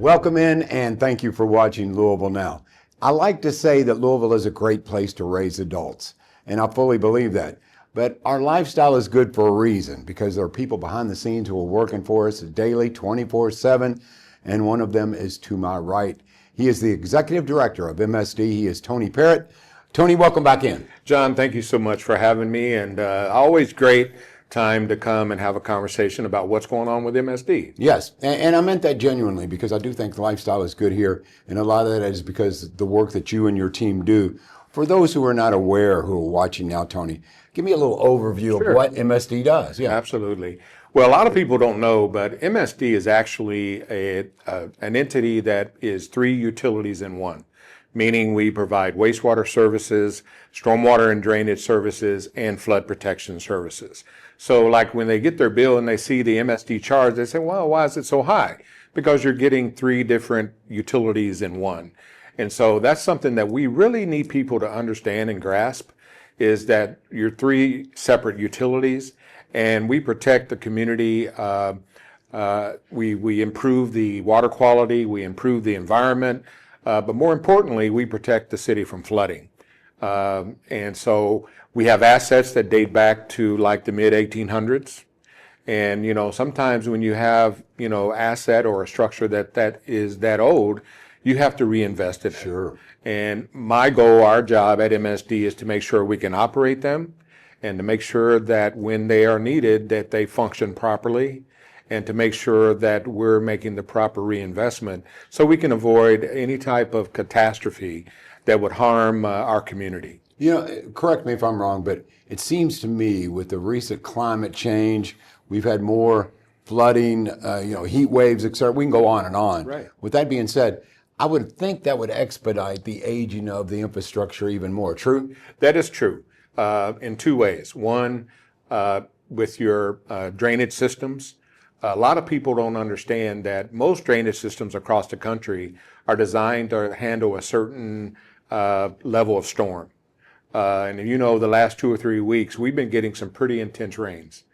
Welcome in and thank you for watching Louisville Now. I like to say that Louisville is a great place to raise adults, and I fully believe that. But our lifestyle is good for a reason, because there are people behind the scenes who are working for us daily, 24/7, and one of them is to my right. He is the Executive Director of MSD. He is Tony Parrott. Tony, welcome back in. John, thank you so much for having me, and always great time to come and have a conversation about what's going on with MSD. Yes, and I meant that genuinely, because I do think the lifestyle is good here, and a lot of that is because the work that you and your team do. For those who are not aware, who are watching now, Tony, give me a little overview of what MSD does. Yeah, absolutely. Well, a lot of people don't know, but MSD is actually an entity that is three utilities in one, meaning we provide wastewater services, stormwater and drainage services, and flood protection services. So like when they get their bill and they see the MSD charge, they say, well, why is it so high? Because you're getting three different utilities in one. And so that's something that we really need people to understand and grasp, is that you're three separate utilities, and we protect the community. We improve the water quality, we improve the environment, but more importantly, we protect the city from flooding. And so we have assets that date back to like the mid 1800s. And, sometimes when you have, asset or a structure that is that old, you have to reinvest it. Sure. And my goal, our job at MSD, is to make sure we can operate them, and to make sure that when they are needed, that they function properly, and to make sure that we're making the proper reinvestment so we can avoid any type of catastrophe that would harm our community. Correct me if I'm wrong, but it seems to me with the recent climate change, we've had more flooding, heat waves, etc. We can go on and on. Right. With that being said, I would think that would expedite the aging of the infrastructure even more. True? That is true in two ways. One, with your drainage systems. A lot of people don't understand that most drainage systems across the country are designed to handle a certain level of storm. And the last 2 or 3 weeks, we've been getting some pretty intense rains.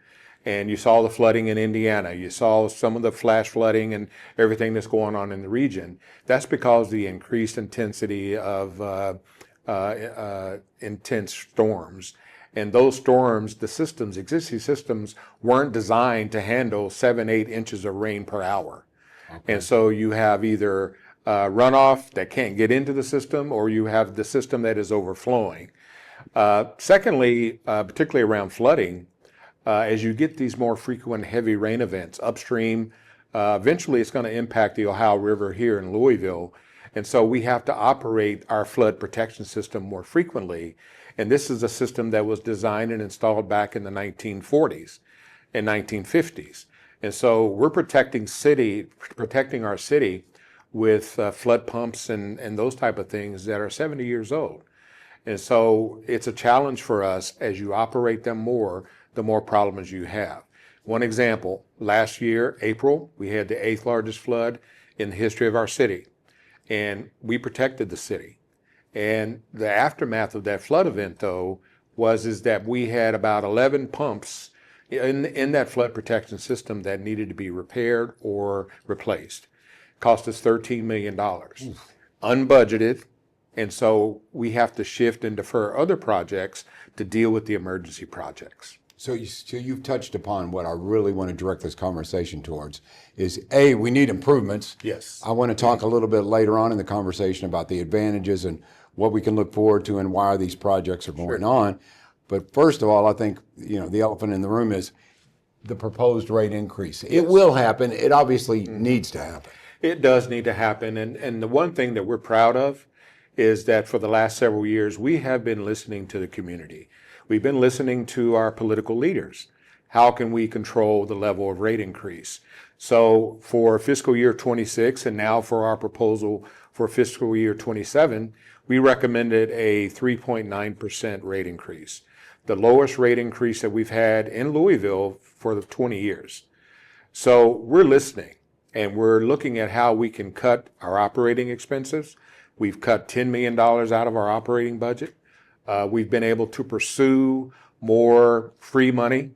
And you saw the flooding in Indiana. You saw some of the flash flooding and everything that's going on in the region. That's because of the increased intensity of intense storms. And those storms, existing systems, weren't designed to handle 7-8 inches of rain per hour. Okay. And so you have either runoff that can't get into the system, or you have the system that is overflowing. Secondly, particularly around flooding, as you get these more frequent heavy rain events upstream, eventually it's going to impact the Ohio River here in Louisville. And so we have to operate our flood protection system more frequently. And this is a system that was designed and installed back in the 1940s and 1950s. And so we're protecting our city with flood pumps and those type of things that are 70 years old. And so it's a challenge for us. As you operate them more, the more problems you have. One example, last year, April, we had the 8th largest flood in the history of our city. And we protected the city. And the aftermath of that flood event, though, is that we had about 11 pumps in that flood protection system that needed to be repaired or replaced. Cost us $13 million, unbudgeted. And so we have to shift and defer other projects to deal with the emergency projects. So you've touched upon what I really want to direct this conversation towards is, A, we need improvements. Yes. I want to talk a little bit later on in the conversation about the advantages and what we can look forward to and why these projects are going on. But first of all, I think, the elephant in the room is the proposed rate increase. It will happen. It obviously needs to happen. It does need to happen. And the one thing that we're proud of is that for the last several years, we have been listening to the community. We've been listening to our political leaders. How can we control the level of rate increase? So for fiscal year 26 and now for our proposal for fiscal year 27, we recommended a 3.9% rate increase, the lowest rate increase that we've had in Louisville for the 20 years. So we're listening, and we're looking at how we can cut our operating expenses. We've cut $10 million out of our operating budget. We've been able to pursue more free money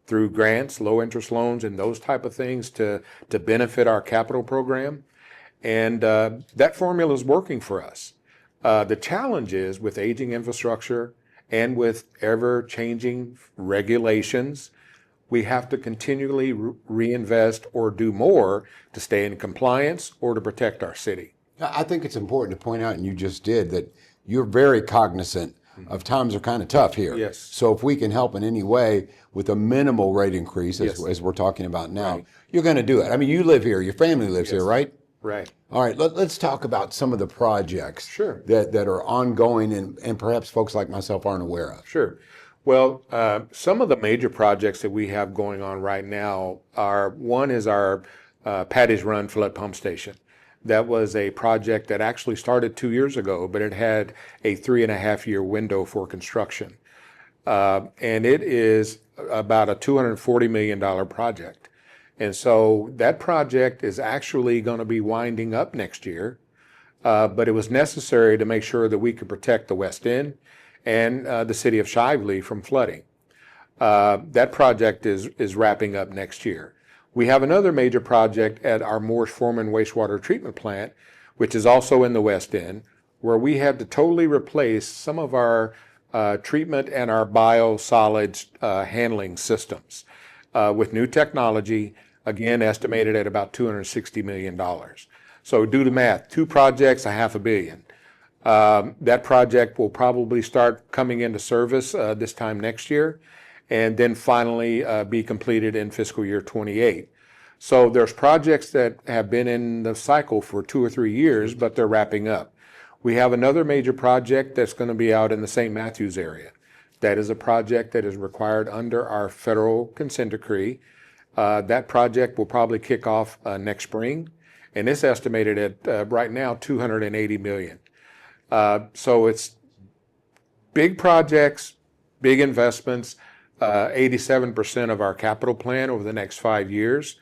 through grants, low interest loans, and those type of things to benefit our capital program. And that formula is working for us. The challenge is with aging infrastructure and with ever-changing regulations, we have to continually reinvest or do more to stay in compliance or to protect our city. I think it's important to point out, and you just did, that you're very cognizant of times are kind of tough here. Yes. So if we can help in any way with a minimal rate increase, Yes. as we're talking about now, Right. you're going to do it. I mean, you live here, your family lives here, right? Right. All right, let's talk about some of the projects Sure. that are ongoing and perhaps folks like myself aren't aware of. Sure. Well, some of the major projects that we have going on right now are, one is our Patty's Run flood pump station. That was a project that actually started 2 years ago, but it had a 3.5-year window for construction. And it is about a $240 million project. And so that project is actually going to be winding up next year, but it was necessary to make sure that we could protect the West End and the city of Shively from flooding. That project is wrapping up next year. We have another major project at our Morris Foreman wastewater treatment plant, which is also in the West End, where we had to totally replace some of our treatment and our biosolids handling systems with new technology, again estimated at about $260 million. So do the math, 2 projects, $500 million. That project will probably start coming into service this time next year, and then finally be completed in fiscal year 28. So there's projects that have been in the cycle for 2 or 3 years, but they're wrapping up. We have another major project that's going to be out in the St. Matthews area. That is a project that is required under our federal consent decree. That project will probably kick off next spring, and it's estimated at right now $280 million. So it's big projects, big investments. 87% of our capital plan over the next 5 years,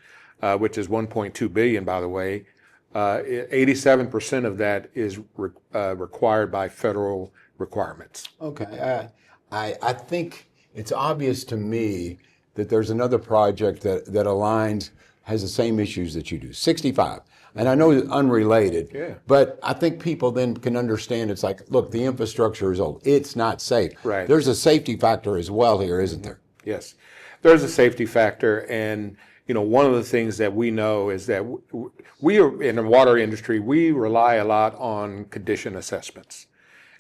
which is $1.2 billion, by the way. 87% of that is required by federal requirements. Okay. I think it's obvious to me that there's another project that aligns, has the same issues that you do, 65. And I know it's unrelated, Yeah. but I think people then can understand it's like, look, the infrastructure is old. It's not safe. Right. There's a safety factor as well here, isn't there? Yes, there's a safety factor, and one of the things that we know is that we are in the water industry. We rely a lot on condition assessments,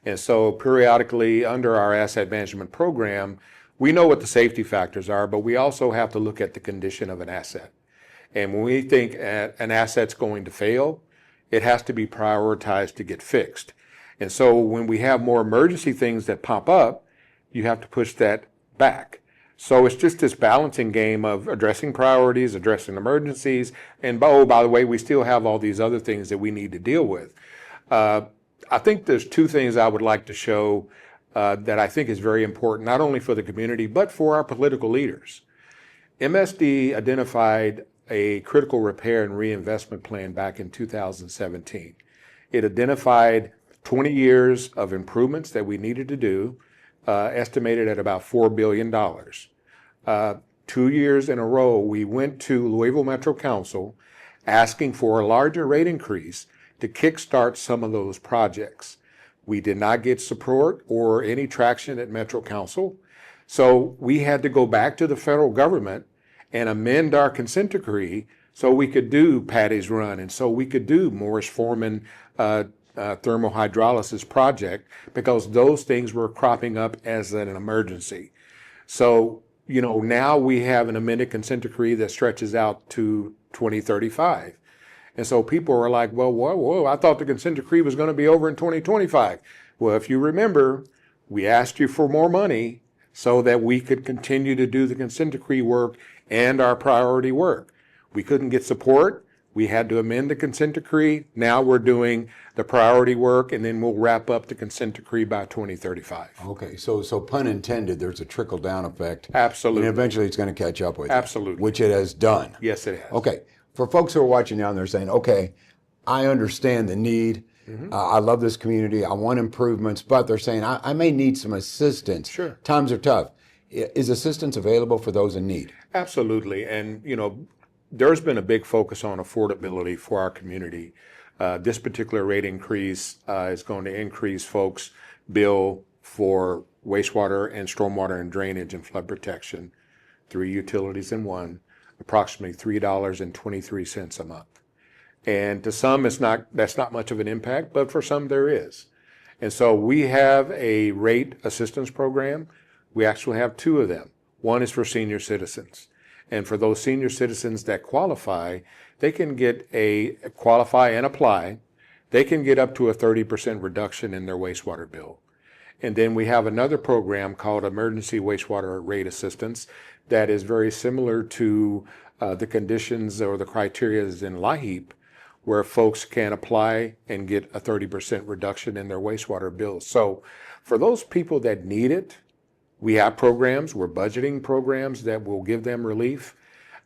and so periodically under our asset management program, we know what the safety factors are, but we also have to look at the condition of an asset. And when we think an asset's going to fail, it has to be prioritized to get fixed. And so when we have more emergency things that pop up, you have to push that back. So it's just this balancing game of addressing priorities, addressing emergencies, and by the way, we still have all these other things that we need to deal with. I think there's 2 things I would like to show that I think is very important, not only for the community, but for our political leaders. MSD identified a critical repair and reinvestment plan back in 2017. It identified 20 years of improvements that we needed to do, estimated at about $4 billion. 2 years in a row, we went to Louisville Metro Council asking for a larger rate increase to kickstart some of those projects. We did not get support or any traction at Metro Council, so we had to go back to the federal government and amend our consent decree so we could do Patty's Run and so we could do Morris Foreman thermal hydrolysis project, because those things were cropping up as an emergency. So, now we have an amended consent decree that stretches out to 2035. And so people are like, well, whoa, I thought the consent decree was going to be over in 2025. Well, if you remember, we asked you for more money so that we could continue to do the consent decree work and our priority work. We couldn't get support. We had to amend the consent decree. Now we're doing the priority work, and then we'll wrap up the consent decree by 2035. Okay, so pun intended, there's a trickle-down effect. Absolutely. And eventually it's going to catch up with you. Absolutely. Which it has done. Yes, it has. Okay, for folks who are watching now and they're saying, okay, I understand the need. I love this community. I want improvements, but they're saying, I may need some assistance. Sure. Times are tough. Is assistance available for those in need? Absolutely. And, there's been a big focus on affordability for our community. This particular rate increase is going to increase folks' bill for wastewater and stormwater and drainage and flood protection, 3 utilities in one, approximately $3.23 a month. And to some, that's not much of an impact, but for some there is. And so we have a rate assistance program. We actually have 2 of them. One is for senior citizens. And for those senior citizens that qualify, they can qualify and apply. They can get up to a 30% reduction in their wastewater bill. And then we have another program called Emergency Wastewater Rate Assistance that is very similar to the conditions or the criteria in LIHEAP, where folks can apply and get a 30% reduction in their wastewater bills. So for those people that need it, we have programs, we're budgeting programs that will give them relief.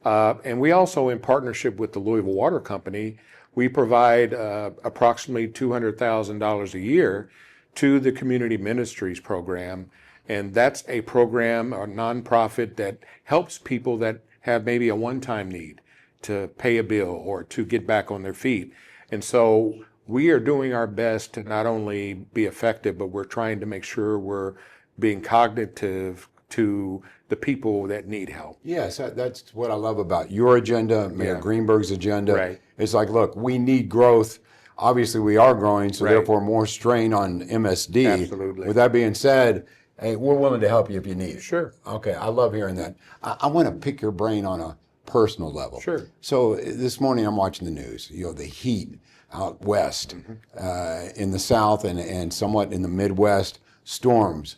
And we also, in partnership with the Louisville Water Company, we provide approximately $200,000 a year to the Community Ministries program. And that's a program, a nonprofit that helps people that have maybe a one-time need to pay a bill or to get back on their feet. And so we are doing our best to not only be effective, but we're trying to make sure we're being cognitive to the people that need help. Yes, that's what I love about your agenda, Mayor Greenberg's agenda. Right. It's like, look, we need growth. Obviously, we are growing, so Right. therefore more strain on MSD. Absolutely. With that being said, hey, we're willing to help you if you need it. Sure. Okay, I love hearing that. I want to pick your brain on a personal level. Sure. So this morning I'm watching the news. You know, the heat out west, in the south and somewhat in the Midwest, storms,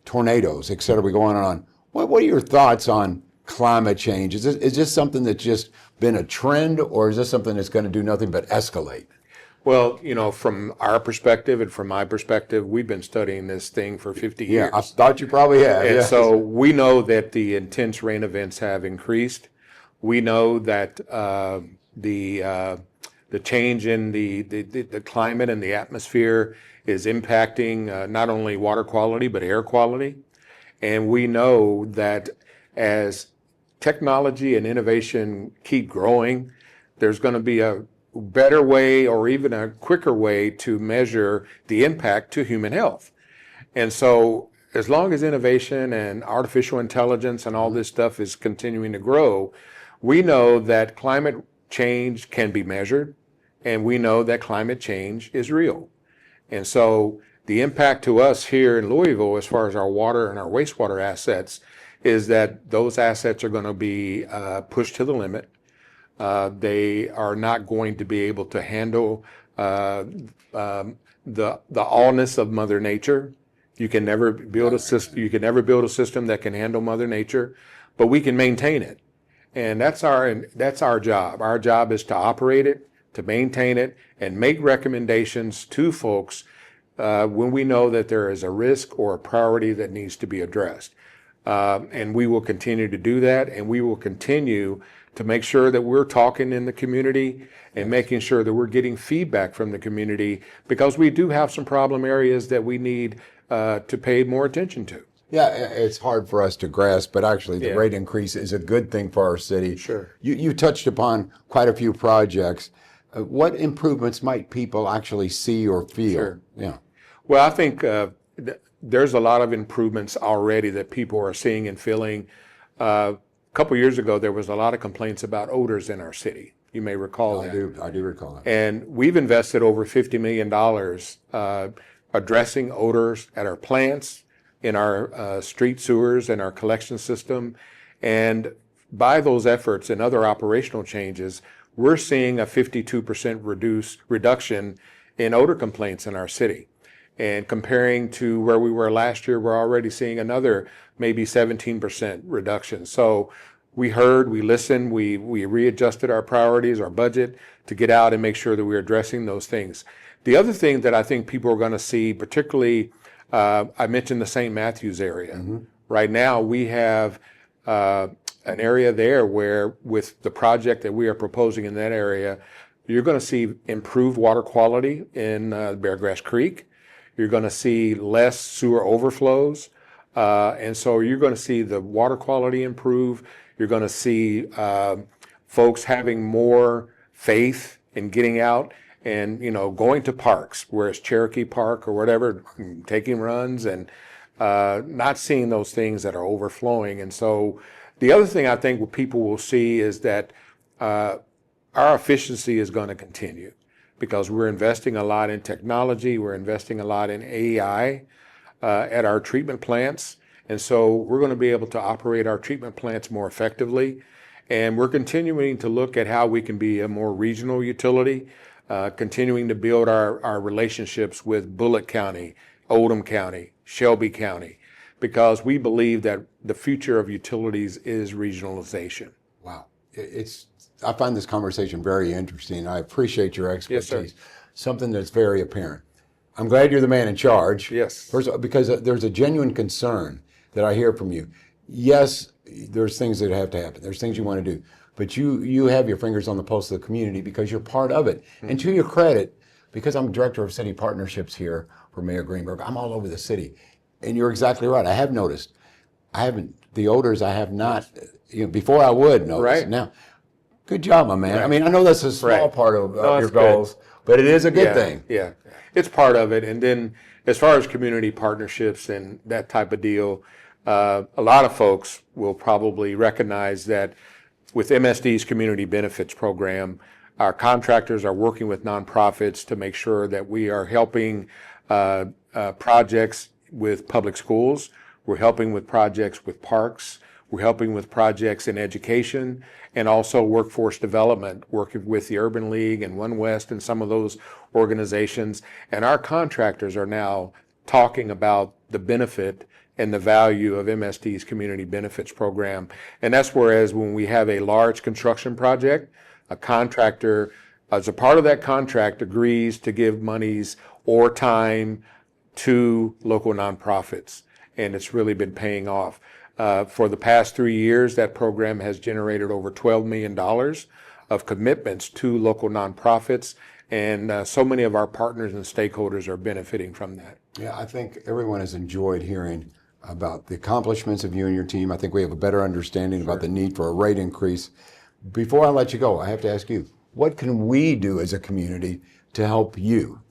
tornadoes, et cetera, we go on and on. What are your thoughts on climate change? Is this something that's just been a trend, or is this something that's going to do nothing but escalate? Well, you know, from our perspective and from my perspective, we've been studying this thing for 50 years. Yeah, I thought you probably have. And yeah. so we know that the intense rain events have increased. We know that the change in the climate and the atmosphere is impacting not only water quality, but air quality. And we know that as technology and innovation keep growing, there's going to be a better way or even a quicker way to measure the impact to human health. And so as long as innovation and artificial intelligence and all this stuff is continuing to grow, we know that climate change can be measured, and we know that climate change is real. And so the impact to us here in Louisville, as far as our water and our wastewater assets, is that those assets are going to be pushed to the limit. They are not going to be able to handle the allness of Mother Nature. You can never build a system. You can never build a system that can handle Mother Nature, but we can maintain it, and that's our job. Our job is to operate it, to maintain it, and make recommendations to folks when we know that there is a risk or a priority that needs to be addressed. And we will continue to do that, and we will continue to make sure that we're talking in the community and making sure that we're getting feedback from the community, because we do have some problem areas that we need to pay more attention to. Yeah, it's hard for us to grasp, but actually the rate increase is a good thing for our city. Sure. You touched upon quite a few projects. What improvements might people actually see or feel? Sure. Yeah. Well, I think there's a lot of improvements already that people are seeing and feeling. A couple years ago, there was a lot of complaints about odors in our city. You may recall that. I do recall that. And we've invested over $50 million addressing odors at our plants, in our street sewers, and our collection system. And by those efforts and other operational changes, we're seeing a 52% reduction in odor complaints in our city. And comparing to where we were last year, we're already seeing another maybe 17% reduction. So we heard, we listened, we readjusted our priorities, our budget, to get out and make sure that we're addressing those things. The other thing that I think people are going to see, particularly, I mentioned the St. Matthews area. Mm-hmm. Right now, we have an area there where, with the project that we are proposing in that area, you're going to see improved water quality in Beargrass Creek. You're going to see less sewer overflows. And so you're going to see the water quality improve. You're going to see folks having more faith in getting out and going to parks where it's Cherokee Park or whatever, taking runs and not seeing those things that are overflowing. And so the other thing I think what people will see is that our efficiency is going to continue because we're investing a lot in technology, we're investing a lot in AI at our treatment plants. And so we're going to be able to operate our treatment plants more effectively. And we're continuing to look at how we can be a more regional utility, continuing to build our relationships with Bullitt County, Oldham County, Shelby County, because we believe that the future of utilities is regionalization. Wow. I find this conversation very interesting. I appreciate your expertise. Yes, sir. Something that's very apparent. I'm glad you're the man in charge. Yes. First of all, because there's a genuine concern that I hear from you. Yes, there's things that have to happen. There's things you want to do. But you have your fingers on the pulse of the community because you're part of it. Mm-hmm. And to your credit, because I'm director of city partnerships here for Mayor Greenberg, I'm all over the city. And you're exactly right. I have noticed. The odors I have not, before I would notice. Right. Now, good job, my man. Right. I mean, I know that's a small part of your goals, but it is a good thing. Yeah, it's part of it. And then as far as community partnerships and that type of deal, a lot of folks will probably recognize that with MSD's Community Benefits Program, our contractors are working with nonprofits to make sure that we are helping projects with public schools. We're helping with projects with parks. We're helping with projects in education and also workforce development, working with the Urban League and One West and some of those organizations. And our contractors are now talking about the benefit and the value of MSD's Community Benefits Program. And that's whereas when we have a large construction project, a contractor, as a part of that contract, agrees to give monies or time to local nonprofits. And it's really been paying off. For the past 3 years, that program has generated over $12 million of commitments to local nonprofits. And so many of our partners and stakeholders are benefiting from that. Yeah, I think everyone has enjoyed hearing about the accomplishments of you and your team. I think we have a better understanding about the need for a rate increase. Before I let you go, I have to ask you, what can we do as a community to help you?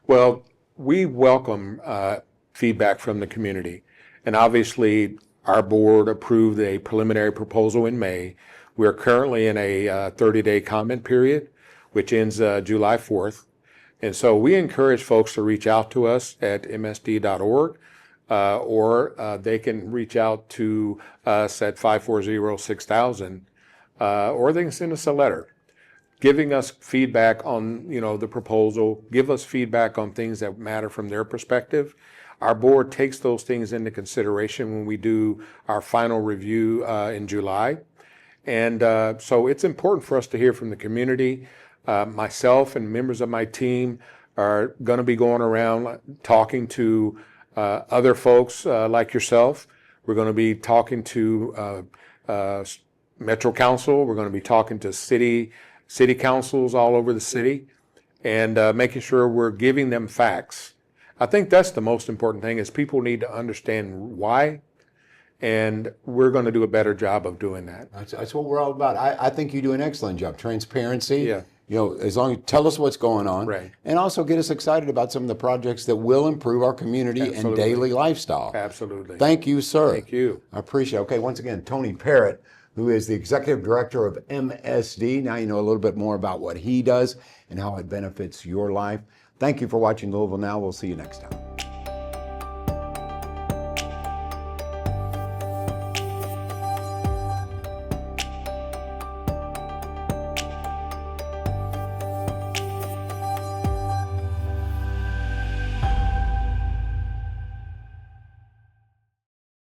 Well, we welcome feedback from the community. And obviously, our board approved a preliminary proposal in May. We're currently in a 30-day comment period, which ends July 4th. And so we encourage folks to reach out to us at msd.org, or they can reach out to us at 540-6000, or they can send us a letter giving us feedback on the proposal, give us feedback on things that matter from their perspective. Our board takes those things into consideration when we do our final review in July. And so it's important for us to hear from the community. Myself and members of my team are going to be going around talking to other folks like yourself. We're going to be talking to Metro Council. We're going to be talking to city councils all over the city and making sure we're giving them facts. I think that's the most important thing is people need to understand why, and we're going to do a better job of doing that. That's what we're all about. I think you do an excellent job. Transparency. Yeah. As long as you tell us what's going on, right, and also get us excited about some of the projects that will improve our community and daily lifestyle. Absolutely. Thank you, sir. Thank you. I appreciate it. Okay, once again, Tony Parrott, who is the Executive Director of MSD. Now you know a little bit more about what he does and how it benefits your life. Thank you for watching Louisville Now. We'll see you next time.